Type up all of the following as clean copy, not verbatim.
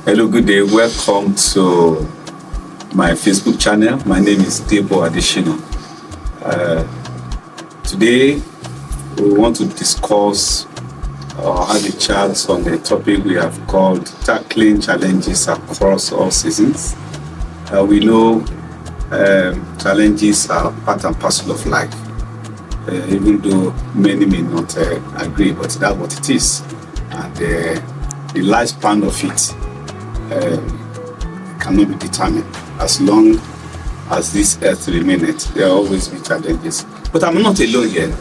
Hello, good day. Welcome to my Facebook channel. My name is Debo Adishino. Today, we want to discuss or have a chat on the topic we have called tackling challenges across all seasons. We know challenges are part and parcel of life, even though many may not agree, but that's what it is. And the lifespan of it cannot be determined. As long as this earth remaineth, there will always be challenges. But I'm not alone here.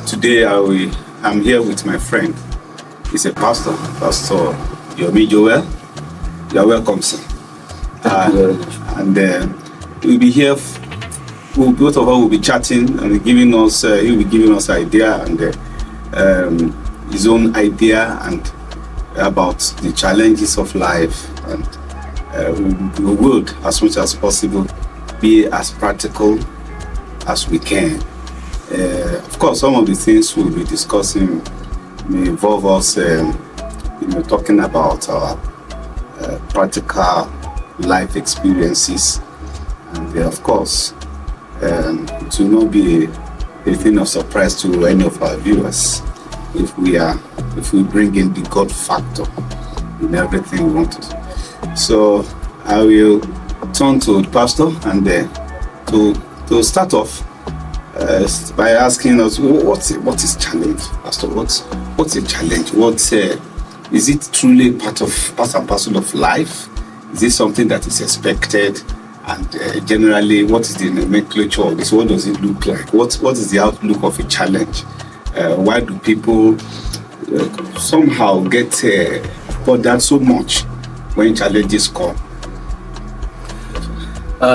Today I'm here with my friend. He's a pastor, Pastor Yomi Joel. You're welcome, sir. And we'll be here. Both of us will be chatting and giving us. He'll be giving us idea and his own idea and about the challenges of life, and we would, as much as possible, be as practical as we can. Of course, some of the things we'll be discussing may involve us, talking about our practical life experiences, and of course, it will not be a thing of surprise to any of our viewers if we bring in the God factor in everything we want to. So I will turn to the pastor and to start off by asking us what is challenge, Pastor? What's a challenge? Is it truly part and parcel of life? Is it something that is expected? And generally, what is the nomenclature of this? What does it look like? What is the outlook of a challenge? Why do people somehow get bothered so much when challenges come?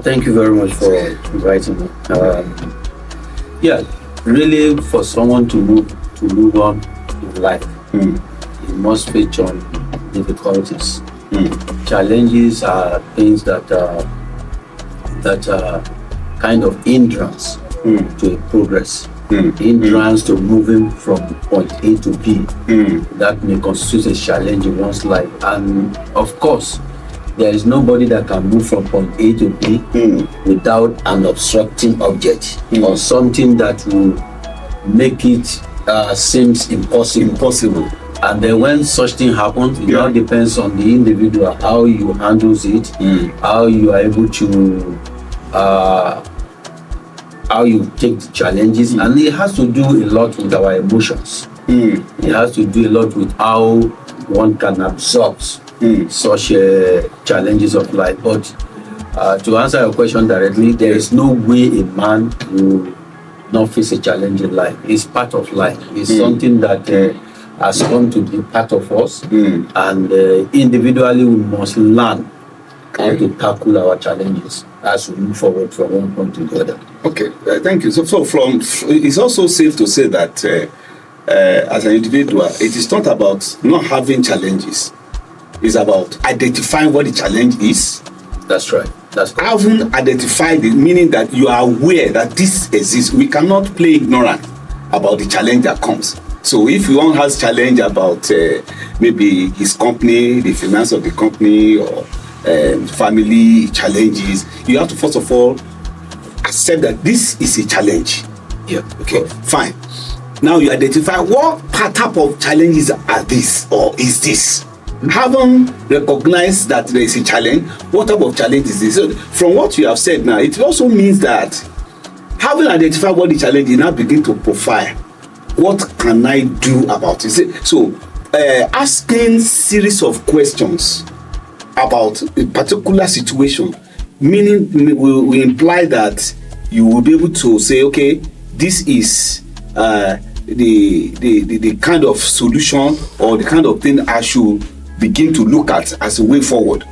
Thank you very much for inviting me. Really, for someone to move on in life, you must face on difficulties. Challenges are things that are kind of hindrance to progress. Hindrance to moving from point A to B. That may constitute a challenge in one's life. And of course, there is nobody that can move from point A to B without an obstructing object or something that will make it seems impossible. And then when such thing happens, it all depends on the individual, how you handles it, how you are able to how you take the challenges, and it has to do a lot with our emotions. It has to do a lot with how one can absorb such challenges of life. But to answer your question directly, there is no way a man will not face a challenge in life. It's part of life. It's something that has come to be part of us, and individually we must learn how to tackle our challenges as we move forward from one point to the other. Okay, thank you. So it's also safe to say that as an individual, it is not about not having challenges. It's about identifying what the challenge is. That's right. That's correct. Having identified it, meaning that you are aware that this exists. We cannot play ignorant about the challenge that comes. So if one has challenge about maybe his company, the finance of the company, or family challenges, you have to first of all accept that this is a challenge. Okay, fine. Now you identify what type of challenges are this or is this. Having recognized that there is a challenge, what type of challenge is this? So from what you have said now, it also means that having identified what the challenge is, now begin to profile what can I do about it. So asking series of questions about a particular situation, meaning we imply that you will be able to say, okay, this is the kind of solution or the kind of thing I should begin to look at as a way forward.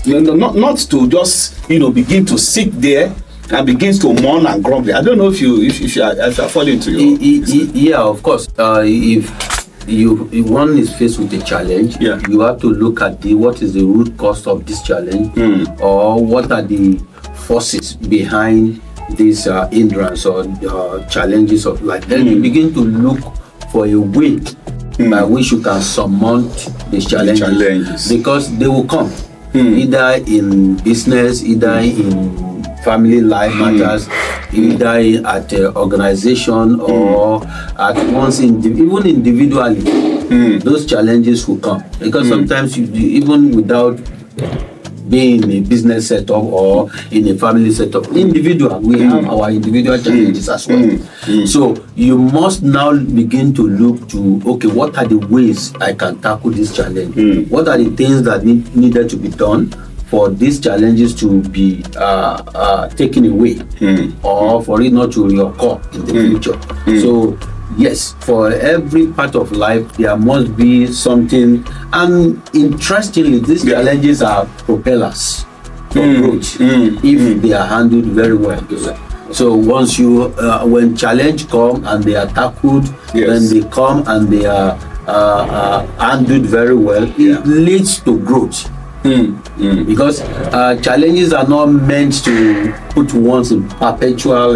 Not to just begin to sit there and begins to mourn and grumble. I don't know if you are falling into your of course. If one is faced with a challenge, you have to look at what is the root cause of this challenge, or what are the forces behind these hindrance or challenges of life. Then you begin to look for a way by which you can surmount the challenges, because they will come either in business, either in family life matters, either at an organization or at once, even individually. Those challenges will come because sometimes even without being in a business setup or in a family setup, individual, we have our individual challenges as well. So you must now begin to look to, okay, what are the ways I can tackle this challenge? What are the things that needed to be done for these challenges to be taken away or for it not to reoccur in the future? So yes, for every part of life, there must be something. And interestingly, these challenges are propellers for growth if they are handled very well. So once you, when challenge come and they are tackled, when they come and they are handled very well, it leads to growth. Because challenges are not meant to put ones in perpetual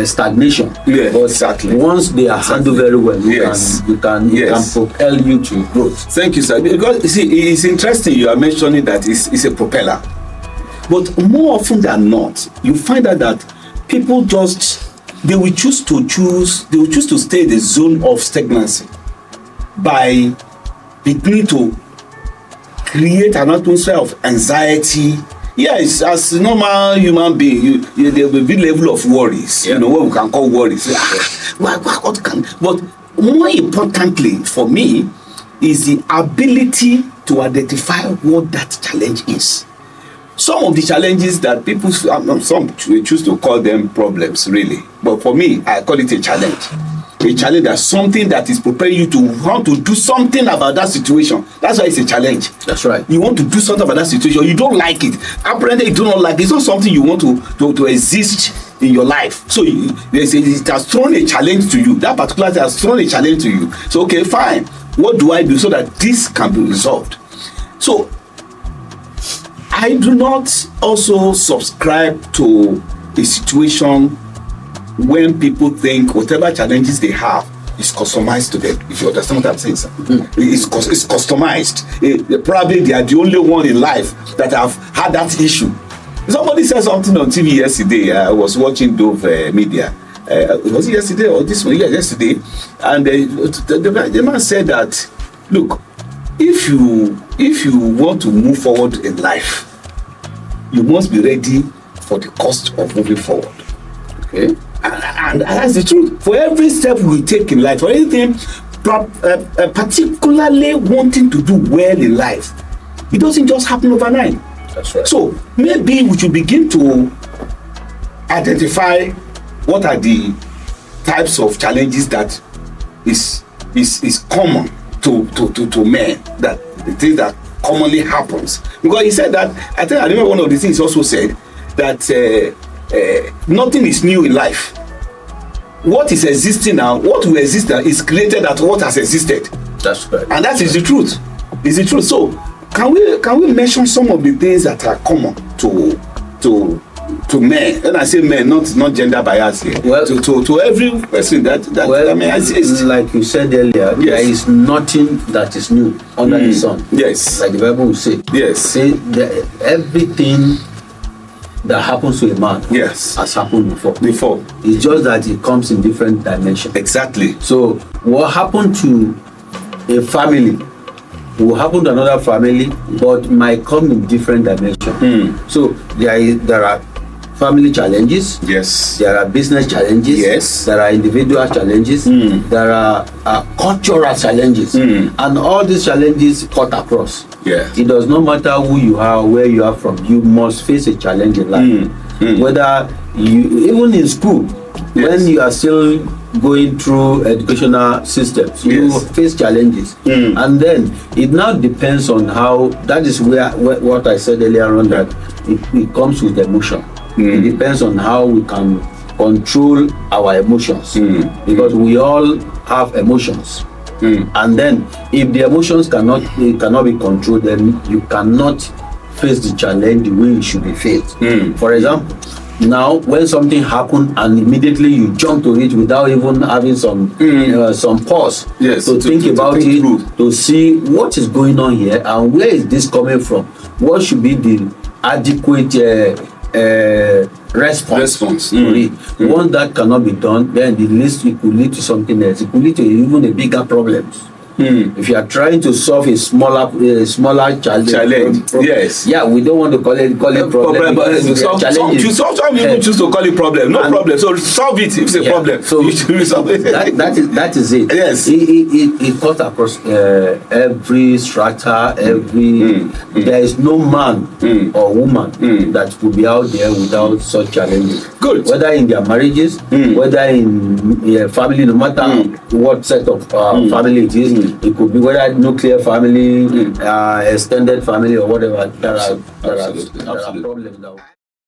stagnation. But exactly. Once they are handled very well, it can propel you to growth. Thank you, sir. Because you see, it's interesting you are mentioning that it's a propeller, but more often than not, you find out that people they will choose to stay in the zone of stagnancy by beginning to create an atmosphere of anxiety. Yes, as a normal human being, there will be level of worries, what we can call worries. But more importantly for me is the ability to identify what that challenge is. Some of the challenges that people, some choose to call them problems, really. But for me, I call it a challenge. A challenge that's something that is preparing you to want to do something about that situation. That's why it's a challenge. That's right. You want to do something about that situation. You don't like it. Apparently, you do not like it. It's not something you want to exist in your life. So it has thrown a challenge to you. That particular thing has thrown a challenge to you. So, okay, fine. What do I do so that this can be resolved? So, I do not also subscribe to a situation when people think whatever challenges they have is customized to them. If you understand what I'm saying, sir. It's customized. Probably they are the only one in life that have had that issue. Somebody said something on TV yesterday. I was watching Dove Media. Was it yesterday or this one? Yeah, yesterday. And the man said that, look, if you want to move forward in life, you must be ready for the cost of moving forward. Okay? And that's the truth. For every step we take in life, for anything, particularly wanting to do well in life, it doesn't just happen overnight. That's right. So maybe we should begin to identify what are the types of challenges that is common to men, that the things that commonly happens. Because he said that, I remember one of the things he also said that nothing is new in life. What is existing now, what will exist now, is created at what has existed. That's right. And that is the truth. Is the truth. So can we mention some of the things that are common to men? When I say men, not gender bias here. Well, to every person that exists. Like you said earlier, there is nothing that is new under the sun. Yes. Like the Bible will say. Yes. Say that everything that happens to a man has happened before. It's just that it comes in different dimensions. Exactly. So what happened to a family will happen to another family, but might come in different dimensions. So there are family challenges. Yes. There are business challenges. Yes. There are individual challenges. There are cultural challenges. And all these challenges cut across. Yeah. It does not matter who you are, where you are from. You must face a challenge in life. Whether you, even in school, when you are still going through educational systems, you face challenges. And then it now depends on how, that is where what I said earlier on, that it comes with emotion. It depends on how we can control our emotions, because we all have emotions. And then if the emotions cannot be controlled, then you cannot face the challenge the way it should be faced. For example, now when something happened and immediately you jump to it without even having some pause to think about it through. To see what is going on here and where is this coming from, what should be the adequate response to it. Once that cannot be done, then it could lead to something else. It could lead to even a bigger problems. If you are trying to solve a smaller challenge, yes, yeah, we don't want to call it problem, but some people choose to call it problem. No problem, so solve it if it's a problem. So you should resolve it. that is it. Yes, it cuts across every strata, every. There is no man or woman that will be out there without such challenges. Good. Whether in their marriages, whether in family, no matter what set of family it is. It could be whether nuclear family, extended family, or whatever. There are problems now.